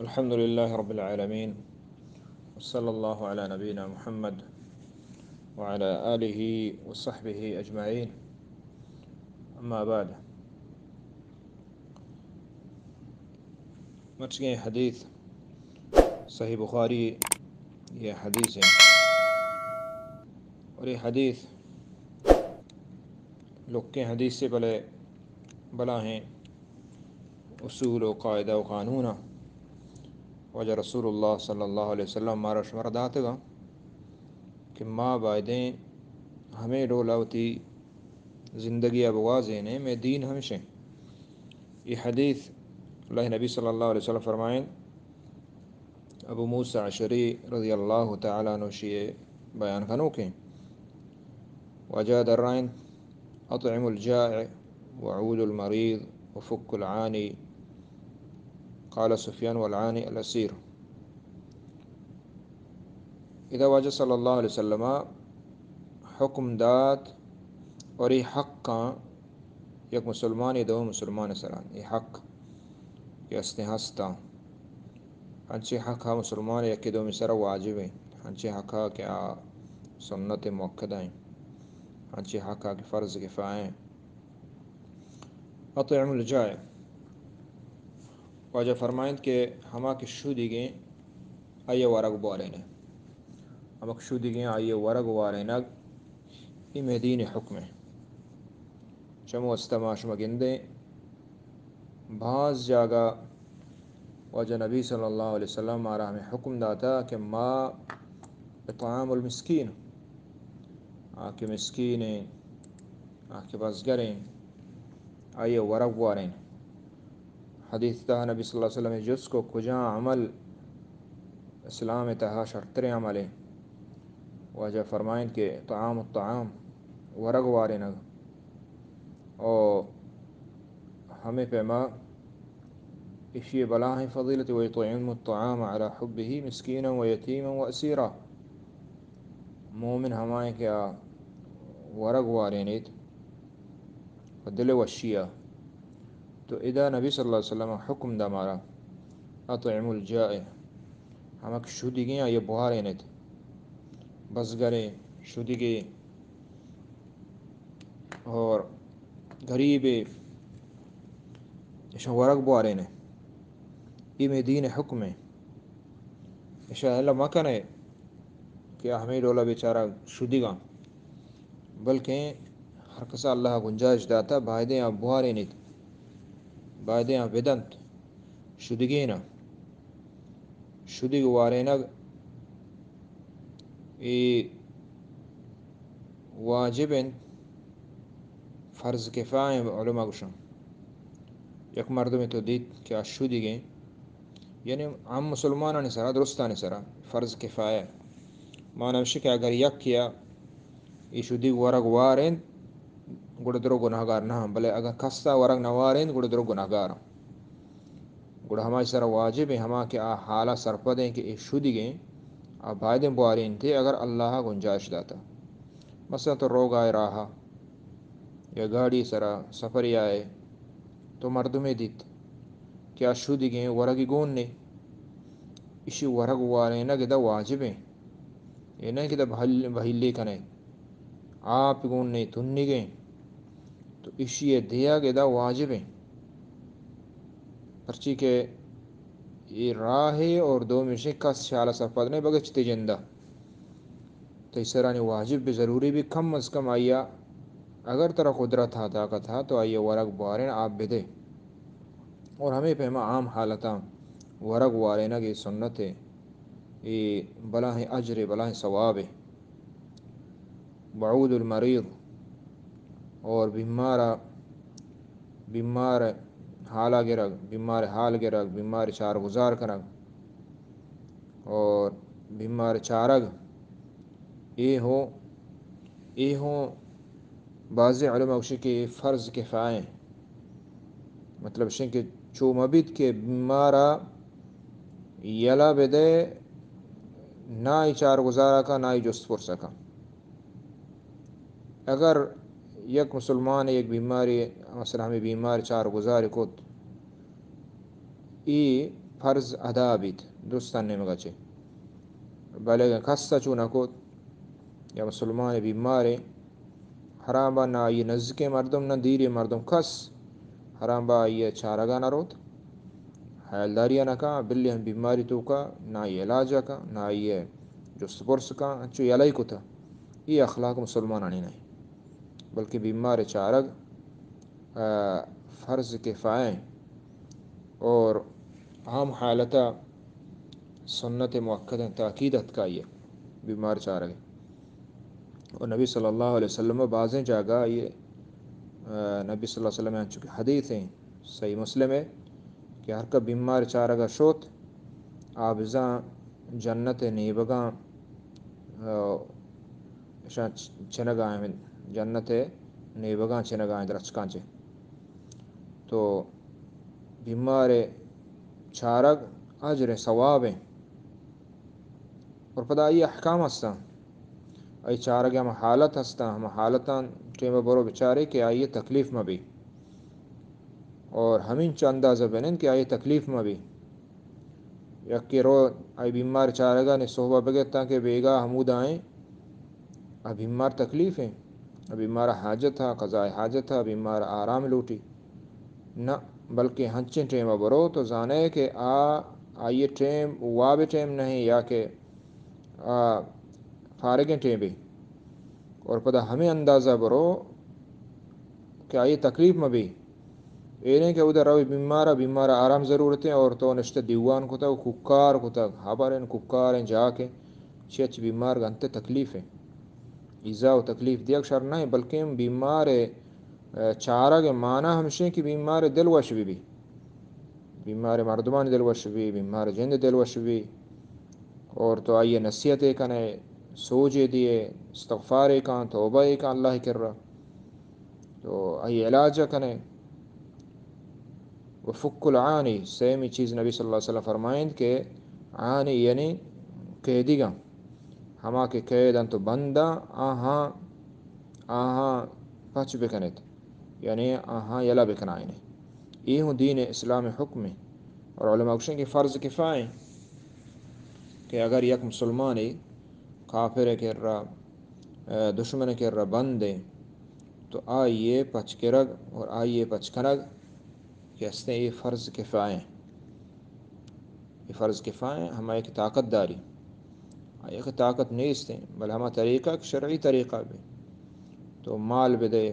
الحمد لله رب العالمين، وصلى الله على نبينا محمد وعلى آله وصحبه أجمعين. أما بعد، مچ گئے حدیث صحیح بخاری یہ حدیث ہے، اور یہ حدیث لوگ کے حدیث سے بلا ہیں اصول و قاعدہ و قانون وجہ رسول اللہ صلی اللہ علیہ وسلم مارا شمردات گا کہ ماں بائدیں ہمیں ڈولاوتی زندگی ابوازیں نے میں دین ہمشیں. یہ حدیث اللہ نبی صلی اللہ علیہ وسلم فرمائیں ابو موسیٰ عشری رضی اللہ تعالیٰ عنہ شیئے بیان کنو کے وجہ درائن اطعم الجائع وعود المريض وفك العاني. قال سفیان والعاني الأسير. اذا وجہ صلی اللہ علیہ وسلم حکم دات اور یہ حق کا یک مسلمان دو مسلمان سران یہ حق یہ استحستا ہنچی حق ہا مسلمان یکی دو مسر واجب ہیں، ہنچی حق ہا کہ سنت موقع ہیں، ہنچی حق ہا کہ فرض کفایہ ہیں. اطعم الجائع واجہ فرمائند کہ ہما کی شو دیگیں آئیے ورگ بارین ہے، ہما کی شو دیگیں آئیے ورگ وارینگ یہ مدین حکم ہے. چمو استماش مگندیں بعض جاگہ وجہ نبی صلی اللہ علیہ وسلم آرہ ہمیں حکم داتا کہ ما اطعام المسکین آکے مسکینیں آکے بزگریں آئیے ورگ وارین. حدیث تہا نبی صلی اللہ علیہ وسلم جس کو کجا عمل اسلام تہا شرطر عملیں وجہ فرمائن کہ طعام الطعام ورگ وارینگ اور ہمیں پیما اشی بلاہیں فضیلت ویطعم الطعام على حبه مسکینا ویتیما واسیرا. مومن ہمائیں کیا ورگ وارینیت و دل وشیہ تو اذا نبی صلی اللہ علیہ وسلم حکم دا مارا اطعم الجائع ہمک شدگیں یہ بہارینیت بزگریں شدگیں اور غریب اشان ورگ بوارینے یہ میں دین حکم ہے. اشان اللہ مکن ہے کہ ہمیں ڈولا بیچارہ شدی گا بلکہ ہر کسا اللہ گنجائش داتا بائدیں آپ بوارینیت بائدیں آپ بدنت شدگینا شدگ وارینگ یہ واجب فرض کفایہ علماء گشن یک مردمی تو دیت کہ اشودی گئیں یعنی عام مسلمانانی سرا درستانی سرا فرض کفایہ معنی کہ اگر یک کیا یہ شدی ورگ وارین گڑ درو گناہگار نہ بلے اگر کستا ورگ نوارین گڑ درو گناہگار گڑ ہماری سرا واجب ہے ہما کہ حالہ سرپدیں کہ یہ شدی گئیں آپ بائدیں بوارین تھے اگر اللہ گنجائش داتا. مثلا تو روگ آئے راہا یا گاڑی سرا سفری آئے تو مردمیں دیت کیا شودی گئیں ورگی گون نے اسی ورگ وارینہ گدہ واجب ہیں. یہ نہیں کہ بھیلی کنے آپ گون نہیں تننی گئیں تو اسی دیا گدہ واجب ہیں. پرچی کہ یہ راہ اور دو مشی کس شالہ سفر نہیں بگچتی جندہ تو اس طرح واجب بھی ضروری بھی کم از کم آئیا اگر ترا قدرت تھا طاقت تھا تو آئیے ورگ بارین آپ بھی دے. اور ہمیں پہما عام حالتاں ورگ وارینہ کی سنت ہے یہ بلا ہیں اجر بلا ہیں ثواب ہے. وعود المریض اور بیمار حالہ گرگ بیمار حال گرگ بیمار چار گزار کرگ اور بیمار چارگ یہ ہوں بعض علماء وشی کہ فرض کفایہ مطلب شن کہ چو مبید کے بیمارا یلا بدے نہ ہی چار گزارا کا نہ ہی جست پر سکا. اگر یک مسلمان ایک بیماری مثلا ہمیں بیمار چار گزار کت ای فرض ادا بیت درستان نمگا چه بله کستا چون اکود یا مسلمان بیمار حرام با نا یہ نزدیک مردم نہ دیر مردم کس حرام با یہ چارگا نہ روت حیلداری نہ کا بلی ہم بیماری تو کا نہ یہ علاج کا نہ یہ جو سپورس کا چو یلائی کو تھا یہ اخلاق مسلمان آنی نہیں بلکہ بیمار چارگ فرض کفائیں اور عام حالتا سنت مؤکد تاکیدت کا یہ بیمار چارگ اور نبی صلی اللہ علیہ وسلم بعضیں جگہ یہ نبی صلی اللہ علیہ وسلم چونکہ حدیث ہیں صحیح مسلم ہے کہ ہر کا بیمار چارگا شوت آبزاں جنت نیبگاں چنگائیں جنت نیبگاں چنگائیں درچکانچے تو بیمار چارگ اجر ثواب ہیں اور پتہ یہ احکام ہستا ای چارگ ہم حالت ہستا ہم حالتاں ٹیم برو بچارے کہ آئیے تکلیف میں بھی اور ہمیں اندازہ بنیں کہ آئیے تکلیف میں بھی یکی رو آئی بیمار چارگا نے صحبہ بگتا کہ بیگا حمود آئیں بیمار تکلیف ہیں بیمار حاجت تھا قضاء حاجت تھا بیمار آرام لوٹی نہ بلکہ ہنچیں ٹیمہ برو تو جانے کہ آئیے ٹیم واب ٹیم نہیں یا کہ فارغیں ٹیم بھی اور پتہ ہمیں اندازہ برو کہ آئیے تکلیف میں بھی یہ نہیں کہ ادھر روی بیمار آرام ضرورتیں اور تو نشتے دیوان کو تھا ککار کو تھا ہاباریں ککاریں جا کے چھ بیمار گنتے تکلیف ہے ایزا و تکلیف دیکھ شر نہیں بلکہ بیمار چارہ کے معنی ہمشہ کہ بیمار دل وش بھی بیمار مردمان دل وش بھی بیمار جند دل وش بھی اور تو آئیے نصیحتیں کنے سوجے دیے استغفار کان توبہ کان اللہ کر رہا تو آئیے علاج کنے وفک العانی سیمی چیز نبی صلی اللہ علیہ وسلم فرمائیں کہ عانی یعنی قیدی گا ہما کے قیدن تو بندہ آہاں پچ بکنت یعنی آہاں یلا بکنائنے یہ ہوں دین اسلام حکم ہے اور علماء اکشن کی فرض کفائیں کہ اگر یک مسلمانی کافر کر رہا دشمن کر رہا بندے تو آئیے پچ کرگ اور آئیے پچ کنگ کہتے ہیں یہ فرض کفائیں یہ فرض کفائیں ہمیں ایک طاقت داری ایک طاقت نہیں اس بل ہمہ طریقہ شرعی طریقہ بھی تو مال بھی دے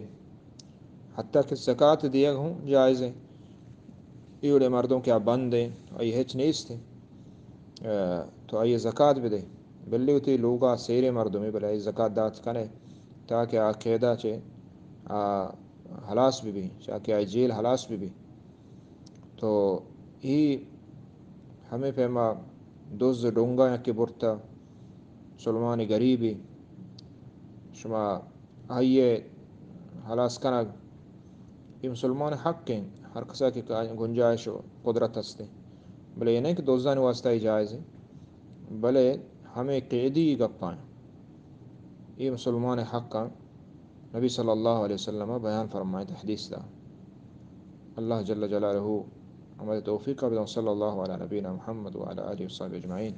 حتیٰ کہ زکوٰۃ دیا ہوں جائز ہیں ایوڑے مردوں کیا بند ہیں آئی ہچ نہیں اس تو آئیے زکوٰۃ بھی دے بلی ہوتی لوگا سیرے مردوں میں بلے زکوٰۃ دات کنے تاکہ عقیدہ چے حلاس بھی چاکہ آئی جیل حلاس بھی تو ہی ہمیں پیما دوز ڈونگا یا کہ برتا سلمانی غریبی شما آئیے حلاس کنگ یہ مسلمان حق کہیں ہر قصہ کی گنجائش و قدرت ہستے بلے یہ نہیں کہ دوزان واسطہ ہی جائز ہے بلے ہمیں قیدی گپائیں یہ مسلمان حق کا نبی صلی اللہ علیہ وسلم بیان فرمائے حدیث دا اللہ جل جلالہ ہمارے توفیق کا صلی اللہ علیہ نبینا محمد وعلی آلہ وصحبہ اجمعین.